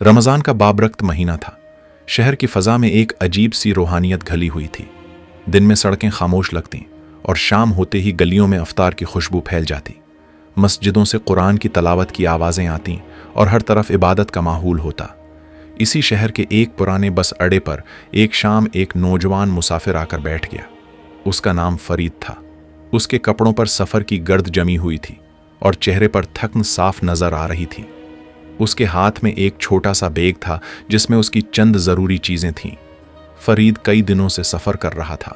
रमज़ान का बाबरकत महीना था। शहर की फ़ज़ा में एक अजीब सी रूहानियत घली हुई थी। दिन में सड़कें खामोश लगतीं और शाम होते ही गलियों में अफ्तार की खुशबू फैल जाती। मस्जिदों से कुरान की तलावत की आवाज़ें आतीं और हर तरफ इबादत का माहौल होता। इसी शहर के एक पुराने बस अड्डे पर एक शाम एक नौजवान मुसाफिर आकर बैठ गया। उसका नाम फरीद था। उसके कपड़ों पर सफ़र की गर्द जमी हुई थी और चेहरे पर थकन साफ नज़र आ रही थी। उसके हाथ में एक छोटा सा बैग था जिसमें उसकी चंद ज़रूरी चीज़ें थीं। फरीद कई दिनों से सफ़र कर रहा था।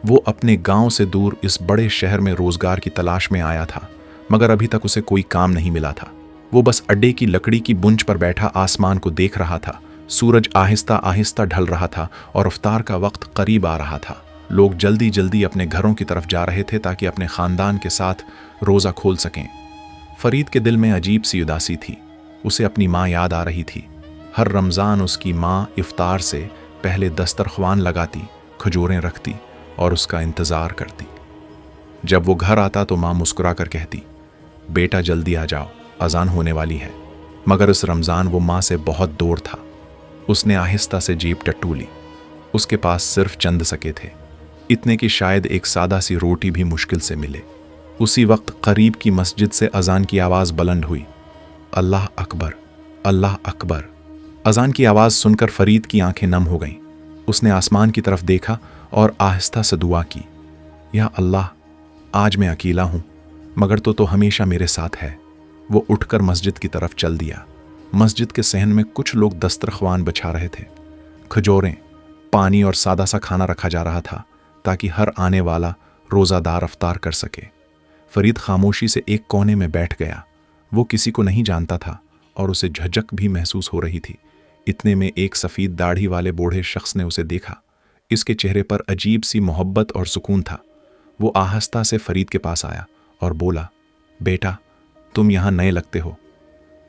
वो अपने गांव से दूर इस बड़े शहर में रोज़गार की तलाश में आया था, मगर अभी तक उसे कोई काम नहीं मिला था। वो बस अड्डे की लकड़ी की बुंज पर बैठा आसमान को देख रहा था। सूरज आहिस्ता आहिस्ता ढल रहा था और इफ्तार का वक्त करीब आ रहा था। लोग जल्दी जल्दी अपने घरों की तरफ जा रहे थे ताकि अपने ख़ानदान के साथ रोज़ा खोल सकें। फरीद के दिल में अजीब सी उदासी थी। उसे अपनी माँ याद आ रही थी। हर रमज़ान उसकी माँ इफ्तार से पहले दस्तरख्वान लगाती, खजूरें रखती और उसका इंतज़ार करती। जब वो घर आता तो माँ मुस्कुरा कर कहती, बेटा जल्दी आ जाओ, अजान होने वाली है। मगर इस रमज़ान वो माँ से बहुत दूर था। उसने आहिस्ता से जेब टट्टू ली। उसके पास सिर्फ चंद सके थे, इतने कि शायद एक सादा सी रोटी भी मुश्किल से मिले। उसी वक्त करीब की मस्जिद से अजान की आवाज़ बुलंद हुई, अल्लाह अकबर, अल्लाह अकबर। अजान की आवाज़ सुनकर फरीद की आंखें नम हो गईं। उसने आसमान की तरफ देखा और आहिस्ता से दुआ की, या अल्लाह, आज मैं अकेला हूँ, मगर तो हमेशा मेरे साथ है। वो उठकर मस्जिद की तरफ चल दिया। मस्जिद के सहन में कुछ लोग दस्तरख्वान बिछा रहे थे। खजूरें, पानी और सादा सा खाना रखा जा रहा था ताकि हर आने वाला रोज़ादार अफ्तार कर सके। फरीद खामोशी से एक कोने में बैठ गया। वो किसी को नहीं जानता था और उसे झिझक भी महसूस हो रही थी। इतने में एक सफ़ेद दाढ़ी वाले बूढ़े शख्स ने उसे देखा। इसके चेहरे पर अजीब सी मोहब्बत और सुकून था। वो आहिस्ता से फरीद के पास आया और बोला, बेटा, तुम यहाँ नए लगते हो।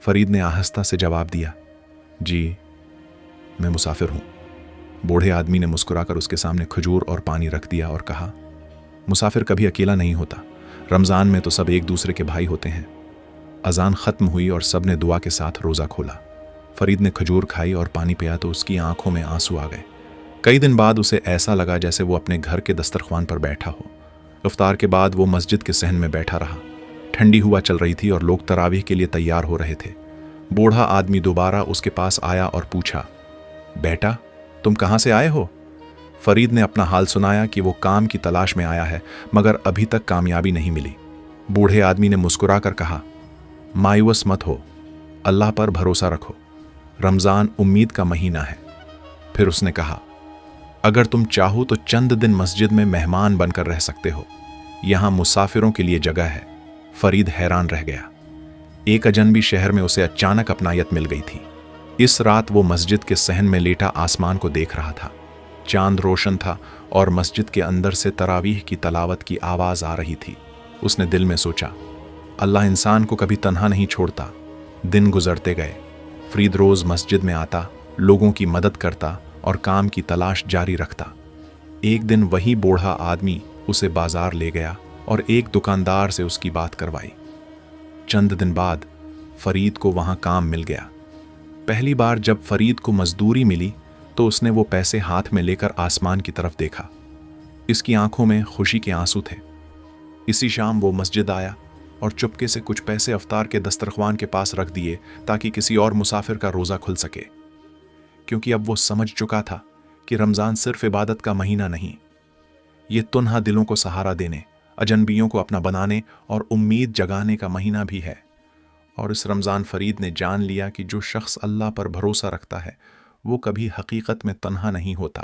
फरीद ने आहिस्ता से जवाब दिया, जी, मैं मुसाफिर हूँ। बूढ़े आदमी ने मुस्कुराकर उसके सामने खजूर और पानी रख दिया और कहा, मुसाफिर कभी अकेला नहीं होता। रमज़ान में तो सब एक दूसरे के भाई होते हैं। अजान ख़त्म हुई और सब ने दुआ के साथ रोज़ा खोला। फरीद ने खजूर खाई और पानी पिया तो उसकी आंखों में आंसू आ गए। कई दिन बाद उसे ऐसा लगा जैसे वो अपने घर के दस्तरख्वान पर बैठा हो। इफ्तार के बाद वो मस्जिद के सहन में बैठा रहा। ठंडी हवा चल रही थी और लोग तरावीह के लिए तैयार हो रहे थे। बूढ़ा आदमी दोबारा उसके पास आया और पूछा, बेटा, तुम कहाँ से आए हो? फरीद ने अपना हाल सुनाया कि वो काम की तलाश में आया है, मगर अभी तक कामयाबी नहीं मिली। बूढ़े आदमी ने मुस्कुरा कर कहा, मायूस मत हो, अल्लाह पर भरोसा रखो। रमज़ान उम्मीद का महीना है। फिर उसने कहा, अगर तुम चाहो तो चंद दिन मस्जिद में मेहमान बनकर रह सकते हो। यहाँ मुसाफिरों के लिए जगह है। फरीद हैरान रह गया। एक अजनबी शहर में उसे अचानक अपनायत मिल गई थी। इस रात वो मस्जिद के सहन में लेटा आसमान को देख रहा था। चांद रोशन था और मस्जिद के अंदर से तरावीह की तलावत की आवाज़ आ रही थी। उसने दिल में सोचा, अल्लाह इंसान को कभी तन्हा नहीं छोड़ता। दिन गुजरते गए। फरीद रोज़ मस्जिद में आता, लोगों की मदद करता और काम की तलाश जारी रखता। एक दिन वही बूढ़ा आदमी उसे बाजार ले गया और एक दुकानदार से उसकी बात करवाई। चंद दिन बाद फरीद को वहाँ काम मिल गया। पहली बार जब फरीद को मजदूरी मिली तो उसने वो पैसे हाथ में लेकर आसमान की तरफ देखा। इसकी आंखों में खुशी के आंसू थे। इसी शाम वो मस्जिद आया और चुपके से कुछ पैसे अफ्तार के दस्तरख्वान के पास रख दिए ताकि किसी और मुसाफिर का रोज़ा खुल सके। क्योंकि अब वो समझ चुका था कि रमज़ान सिर्फ इबादत का महीना नहीं, ये तुन्हा दिलों को सहारा देने, अजनबियों को अपना बनाने और उम्मीद जगाने का महीना भी है। और इस रमज़ान फरीद ने जान लिया कि जो शख्स अल्लाह पर भरोसा रखता है वो कभी हकीकत में तन्हा नहीं होता।